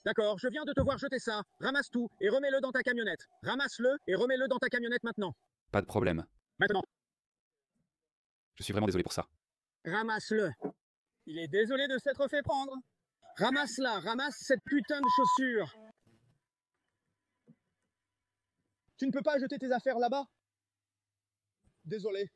D'accord, je viens de te voir jeter ça. Ramasse tout et remets-le dans ta camionnette. Ramasse-le et remets-le dans ta camionnette maintenant. Pas de problème. Maintenant. Je suis vraiment désolé pour ça. Ramasse-le. Il est désolé de s'être fait prendre. Ramasse-la, ramasse cette putain de chaussure. Tu ne peux pas jeter tes affaires là-bas? Désolé.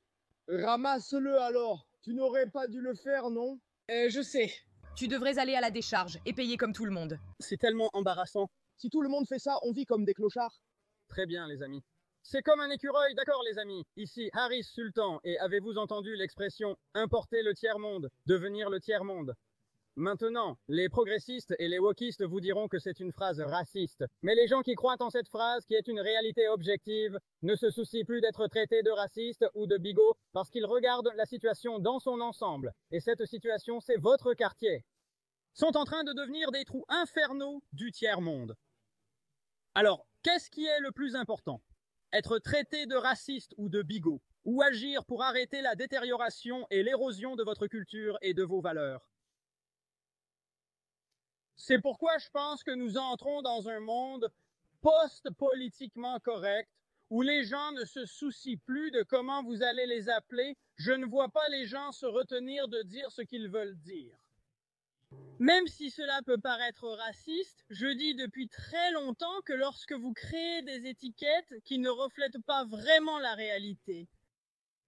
Ramasse-le alors. Tu n'aurais pas dû le faire, non? Je sais. Tu devrais aller à la décharge et payer comme tout le monde. C'est tellement embarrassant. Si tout le monde fait ça, on vit comme des clochards. Très bien, les amis. C'est comme un écureuil, d'accord, les amis. Ici, Harris Sultan. Et avez-vous entendu l'expression « importer le tiers-monde »,« devenir le tiers-monde » Maintenant, les progressistes et les wokistes vous diront que c'est une phrase raciste. Mais les gens qui croient en cette phrase, qui est une réalité objective, ne se soucient plus d'être traités de racistes ou de bigots parce qu'ils regardent la situation dans son ensemble. Et cette situation, c'est votre quartier. Sont en train de devenir des trous infernaux du tiers-monde. Alors, qu'est-ce qui est le plus important? Être traité de raciste ou de bigot? Ou agir pour arrêter la détérioration et l'érosion de votre culture et de vos valeurs? C'est pourquoi je pense que nous entrons dans un monde post-politiquement correct, où les gens ne se soucient plus de comment vous allez les appeler. Je ne vois pas les gens se retenir de dire ce qu'ils veulent dire. Même si cela peut paraître raciste, je dis depuis très longtemps que lorsque vous créez des étiquettes qui ne reflètent pas vraiment la réalité,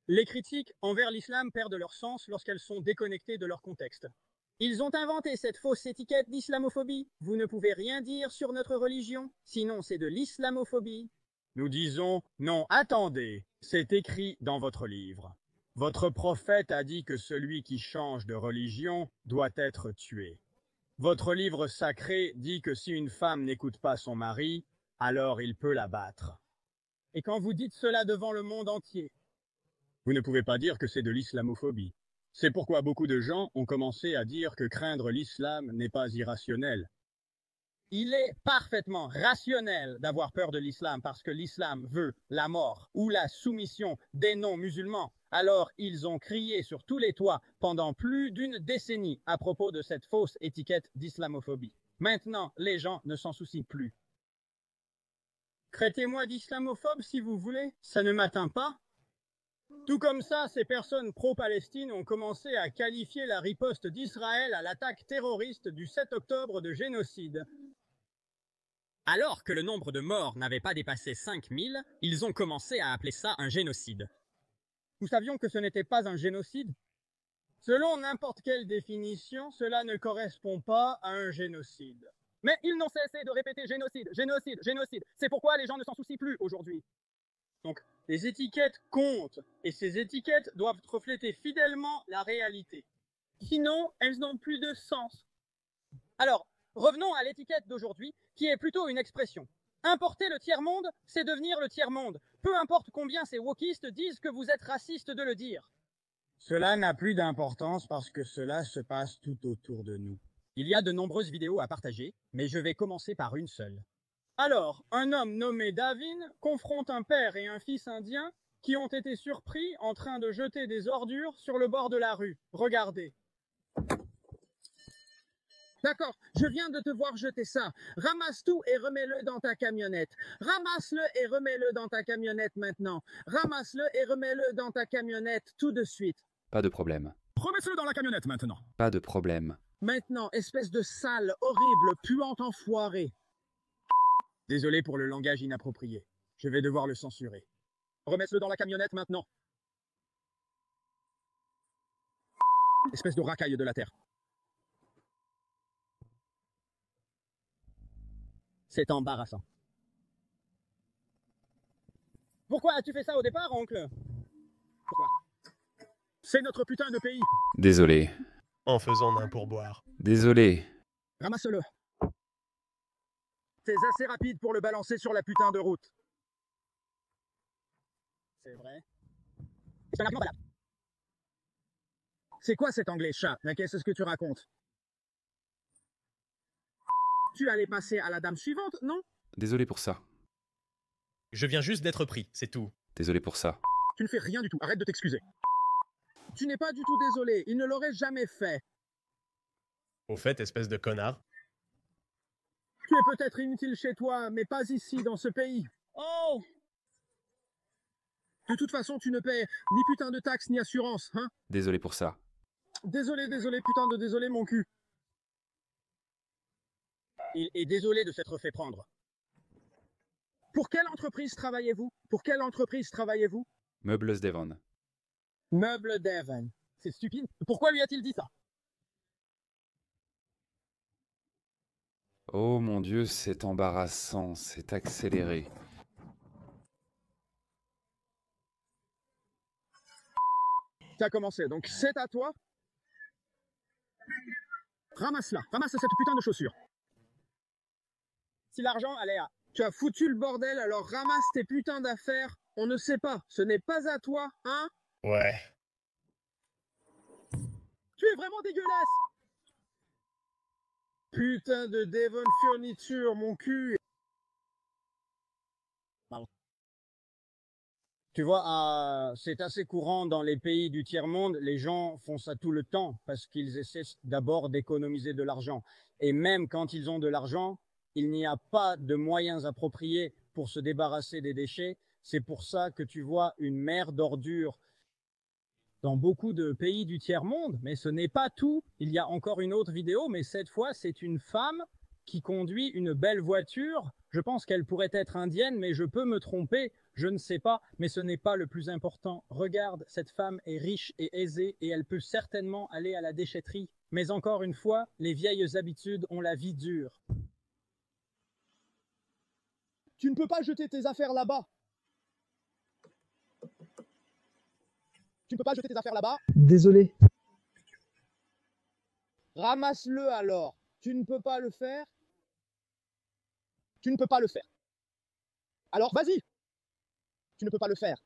les critiques envers l'islam perdent leur sens lorsqu'elles sont déconnectées de leur contexte. Ils ont inventé cette fausse étiquette d'islamophobie. Vous ne pouvez rien dire sur notre religion, sinon c'est de l'islamophobie. Nous disons, non, attendez, c'est écrit dans votre livre. Votre prophète a dit que celui qui change de religion doit être tué. Votre livre sacré dit que si une femme n'écoute pas son mari, alors il peut la battre. Et quand vous dites cela devant le monde entier, vous ne pouvez pas dire que c'est de l'islamophobie. C'est pourquoi beaucoup de gens ont commencé à dire que craindre l'islam n'est pas irrationnel. Il est parfaitement rationnel d'avoir peur de l'islam parce que l'islam veut la mort ou la soumission des non-musulmans. Alors ils ont crié sur tous les toits pendant plus d'une décennie à propos de cette fausse étiquette d'islamophobie. Maintenant, les gens ne s'en soucient plus. Traitez-moi d'islamophobe si vous voulez, ça ne m'atteint pas. Tout comme ça, ces personnes pro-Palestine ont commencé à qualifier la riposte d'Israël à l'attaque terroriste du 7 octobre de génocide. Alors que le nombre de morts n'avait pas dépassé 5000, ils ont commencé à appeler ça un génocide. Nous savions que ce n'était pas un génocide. Selon n'importe quelle définition, cela ne correspond pas à un génocide. Mais ils n'ont cessé de répéter génocide, génocide, génocide. C'est pourquoi les gens ne s'en soucient plus aujourd'hui. Donc, les étiquettes comptent, et ces étiquettes doivent refléter fidèlement la réalité. Sinon, elles n'ont plus de sens. Alors, revenons à l'étiquette d'aujourd'hui, qui est plutôt une expression. Importer le tiers-monde, c'est devenir le tiers-monde. Peu importe combien ces wokistes disent que vous êtes raciste de le dire. Cela n'a plus d'importance parce que cela se passe tout autour de nous. Il y a de nombreuses vidéos à partager, mais je vais commencer par une seule. Alors, un homme nommé Davin confronte un père et un fils indiens qui ont été surpris en train de jeter des ordures sur le bord de la rue. Regardez. D'accord, je viens de te voir jeter ça. Ramasse tout et remets-le dans ta camionnette. Ramasse-le et remets-le dans ta camionnette maintenant. Ramasse-le et remets-le dans ta camionnette tout de suite. Pas de problème. Remets-le dans la camionnette maintenant. Pas de problème. Maintenant, espèce de sale, horrible, puante enfoiré. Désolé pour le langage inapproprié. Je vais devoir le censurer. Remets-le dans la camionnette maintenant. Espèce de racaille de la terre. C'est embarrassant. Pourquoi as-tu fait ça au départ, oncle? Pourquoi? C'est notre putain de pays. Désolé. En faisant d'un pourboire. Désolé. Ramasse-le. C'est assez rapide pour le balancer sur la putain de route. C'est vrai. C'est un argument valable. C'est quoi cet anglais chat? Qu'est-ce que tu racontes? Tu allais passer à la dame suivante, non? Désolé pour ça. Je viens juste d'être pris, c'est tout. Désolé pour ça. Tu ne fais rien du tout, arrête de t'excuser. Tu n'es pas du tout désolé, il ne l'aurait jamais fait. Au fait, espèce de connard. Tu es peut-être inutile chez toi, mais pas ici, dans ce pays. Oh! De toute façon, tu ne paies ni putain de taxes ni assurance, hein? Désolé pour ça. Désolé, putain de désolé, mon cul. Il est désolé de s'être fait prendre. Pour quelle entreprise travaillez-vous? Pour quelle entreprise travaillez-vous? Meubles Devon. Meubles Devon. C'est stupide. Pourquoi lui a-t-il dit ça? Oh mon Dieu, c'est embarrassant, c'est accéléré. Ça a commencé, donc c'est à toi. Ramasse-la, ramasse cette putain de chaussure. Si l'argent allait à... Tu as foutu le bordel, alors ramasse tes putains d'affaires. On ne sait pas, ce n'est pas à toi, hein? Ouais. Tu es vraiment dégueulasse! Putain de Devon Furniture, mon cul! Pardon. Tu vois, c'est assez courant dans les pays du tiers-monde, les gens font ça tout le temps parce qu'ils essaient d'abord d'économiser de l'argent. Et même quand ils ont de l'argent, il n'y a pas de moyens appropriés pour se débarrasser des déchets. C'est pour ça que tu vois une mer d'ordures dans beaucoup de pays du tiers-monde. Mais ce n'est pas tout. Il y a encore une autre vidéo, mais cette fois, c'est une femme qui conduit une belle voiture. Je pense qu'elle pourrait être indienne, mais je peux me tromper. Je ne sais pas, mais ce n'est pas le plus important. Regarde, cette femme est riche et aisée et elle peut certainement aller à la déchetterie. Mais encore une fois, les vieilles habitudes ont la vie dure. Tu ne peux pas jeter tes affaires là-bas. Tu ne peux pas jeter tes affaires là-bas. Désolé. Ramasse-le alors. Tu ne peux pas le faire. Tu ne peux pas le faire. Alors, vas-y. Tu ne peux pas le faire.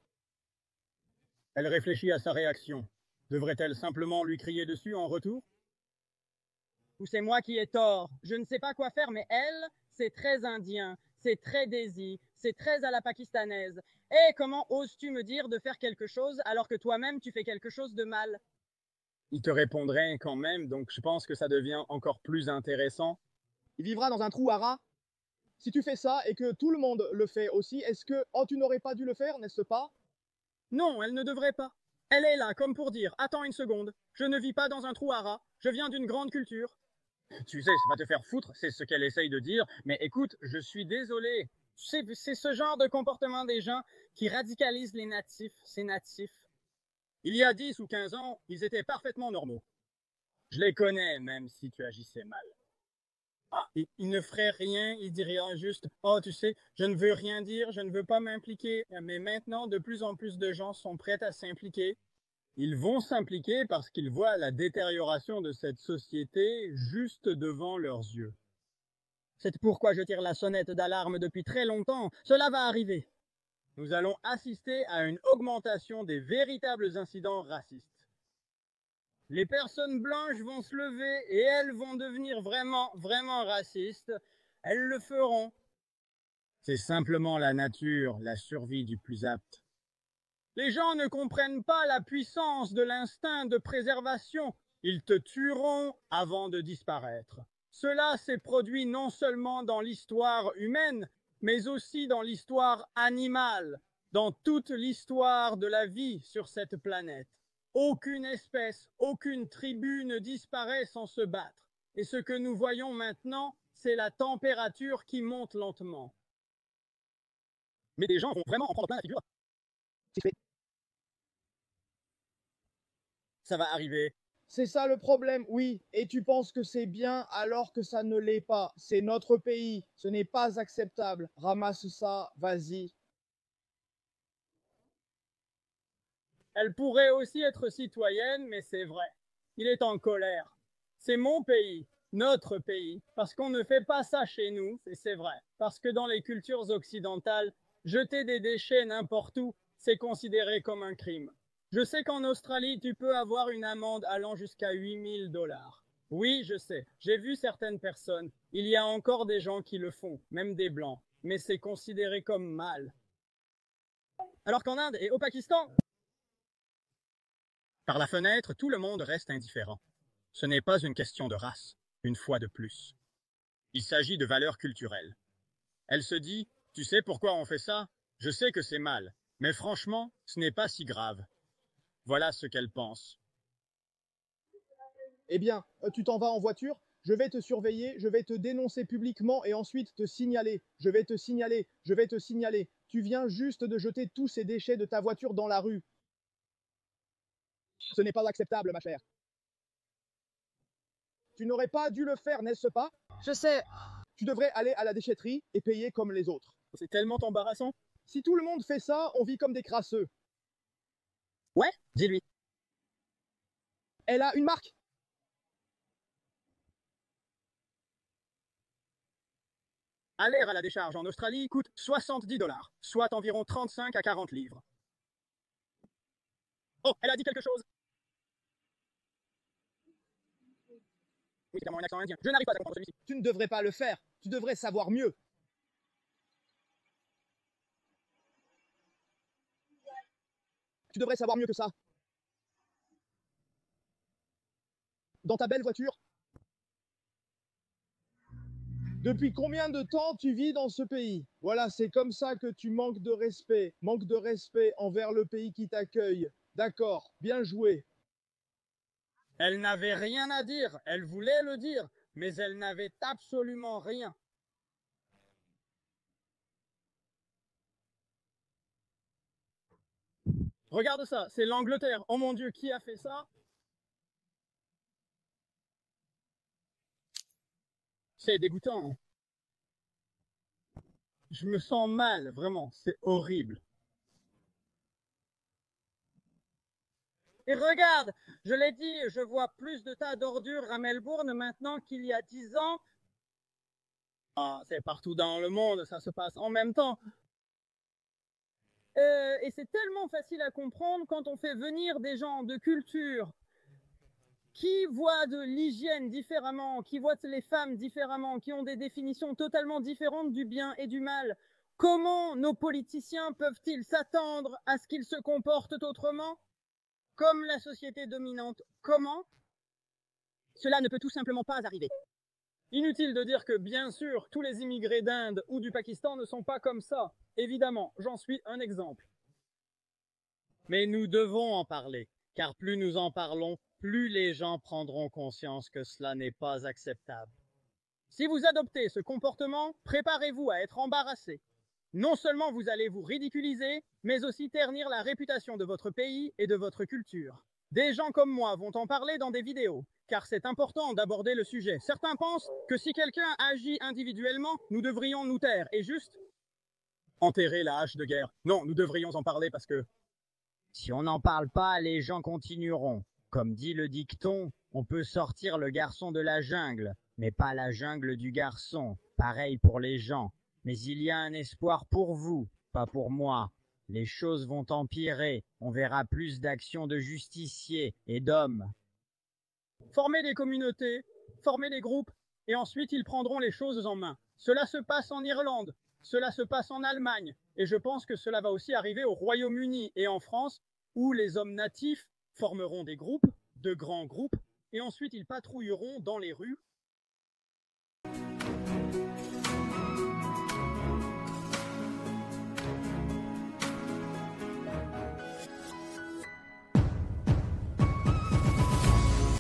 Elle réfléchit à sa réaction. Devrait-elle simplement lui crier dessus en retour? Ou c'est moi qui ai tort? Je ne sais pas quoi faire, mais elle, c'est très indien, c'est très Daisy, c'est très à la pakistanaise. Eh, comment oses-tu me dire de faire quelque chose alors que toi-même tu fais quelque chose de mal? Il te répondrait quand même, donc je pense que ça devient encore plus intéressant. Il vivra dans un trou à rats. Si tu fais ça et que tout le monde le fait aussi, est-ce que tu n'aurais pas dû le faire, n'est-ce pas? Non, elle ne devrait pas. Elle est là, comme pour dire, attends une seconde, je ne vis pas dans un trou à rats, je viens d'une grande culture. Tu sais, ça va te faire foutre, c'est ce qu'elle essaye de dire, mais écoute, je suis désolé. C'est ce genre de comportement des gens qui radicalisent les natifs, ces natifs. Il y a 10 ou 15 ans, ils étaient parfaitement normaux. Je les connais, même si tu agissais mal. Il ne ferait rien, il dirait juste « Oh, tu sais, je ne veux rien dire, je ne veux pas m'impliquer. » Mais maintenant, de plus en plus de gens sont prêts à s'impliquer. Ils vont s'impliquer parce qu'ils voient la détérioration de cette société juste devant leurs yeux. C'est pourquoi je tire la sonnette d'alarme depuis très longtemps. Cela va arriver. Nous allons assister à une augmentation des véritables incidents racistes. Les personnes blanches vont se lever et elles vont devenir vraiment racistes. Elles le feront. C'est simplement la nature, la survie du plus apte. Les gens ne comprennent pas la puissance de l'instinct de préservation. Ils te tueront avant de disparaître. Cela s'est produit non seulement dans l'histoire humaine, mais aussi dans l'histoire animale, dans toute l'histoire de la vie sur cette planète. Aucune espèce, aucune tribu ne disparaît sans se battre. Et ce que nous voyons maintenant, c'est la température qui monte lentement. Mais des gens vont vraiment en prendre plein la figure. C'est fait. Ça va arriver. C'est ça le problème, oui. Et tu penses que c'est bien alors que ça ne l'est pas. C'est notre pays. Ce n'est pas acceptable. Ramasse ça, vas-y. Elle pourrait aussi être citoyenne, mais c'est vrai. Il est en colère. C'est mon pays, notre pays, parce qu'on ne fait pas ça chez nous, et c'est vrai. Parce que dans les cultures occidentales, jeter des déchets n'importe où, c'est considéré comme un crime. Je sais qu'en Australie, tu peux avoir une amende allant jusqu'à 8 000 $. Oui, je sais. J'ai vu certaines personnes. Il y a encore des gens qui le font, même des blancs. Mais c'est considéré comme mal. Alors qu'en Inde et au Pakistan, par la fenêtre, tout le monde reste indifférent. Ce n'est pas une question de race, une fois de plus. Il s'agit de valeurs culturelles. Elle se dit, tu sais pourquoi on fait ça? Je sais que c'est mal, mais franchement, ce n'est pas si grave. Voilà ce qu'elle pense. Eh bien, tu t'en vas en voiture, je vais te surveiller, je vais te dénoncer publiquement et ensuite te signaler. Je vais te signaler, je vais te signaler. Tu viens juste de jeter tous ces déchets de ta voiture dans la rue. Ce n'est pas acceptable, ma chère. Tu n'aurais pas dû le faire, n'est-ce pas? Je sais. Tu devrais aller à la déchetterie et payer comme les autres. C'est tellement embarrassant. Si tout le monde fait ça, on vit comme des crasseux. Ouais, dis-lui. Elle a une marque. Aller à la décharge en Australie coûte 70 $, soit environ 35 à 40 livres. Oh, elle a dit quelque chose. Oui, c'est un accent indien. Je n'arrive pas à comprendre celui-ci. Tu ne devrais pas le faire. Tu devrais savoir mieux. Tu devrais savoir mieux que ça. Dans ta belle voiture. Depuis combien de temps tu vis dans ce pays? Voilà, c'est comme ça que tu manques de respect. Manque de respect envers le pays qui t'accueille. D'accord, bien joué. Elle n'avait rien à dire. Elle voulait le dire, mais elle n'avait absolument rien. Regarde ça, c'est l'Angleterre. Oh mon Dieu, qui a fait ça? C'est dégoûtant. Je me sens mal, vraiment. C'est horrible. Et regarde, je l'ai dit, je vois plus de tas d'ordures à Melbourne maintenant qu'il y a 10 ans. Ah, c'est partout dans le monde, ça se passe en même temps. Et c'est tellement facile à comprendre quand on fait venir des gens de culture qui voient de l'hygiène différemment, qui voient les femmes différemment, qui ont des définitions totalement différentes du bien et du mal. Comment nos politiciens peuvent-ils s'attendre à ce qu'ils se comportent autrement? Comme la société dominante. Comment? Cela ne peut tout simplement pas arriver. Inutile de dire que, bien sûr, tous les immigrés d'Inde ou du Pakistan ne sont pas comme ça. Évidemment, j'en suis un exemple. Mais nous devons en parler, car plus nous en parlons, plus les gens prendront conscience que cela n'est pas acceptable. Si vous adoptez ce comportement, préparez-vous à être embarrassé. Non seulement vous allez vous ridiculiser, mais aussi ternir la réputation de votre pays et de votre culture. Des gens comme moi vont en parler dans des vidéos, car c'est important d'aborder le sujet. Certains pensent que si quelqu'un agit individuellement, nous devrions nous taire et juste enterrer la hache de guerre. Non, nous devrions en parler parce que si on n'en parle pas, les gens continueront. Comme dit le dicton, on peut sortir le garçon de la jungle, mais pas la jungle du garçon. Pareil pour les gens. Mais il y a un espoir pour vous, pas pour moi. Les choses vont empirer, on verra plus d'actions de justiciers et d'hommes. Former des communautés, former des groupes, et ensuite ils prendront les choses en main. Cela se passe en Irlande, cela se passe en Allemagne, et je pense que cela va aussi arriver au Royaume-Uni et en France, où les hommes natifs formeront des groupes, de grands groupes, et ensuite ils patrouilleront dans les rues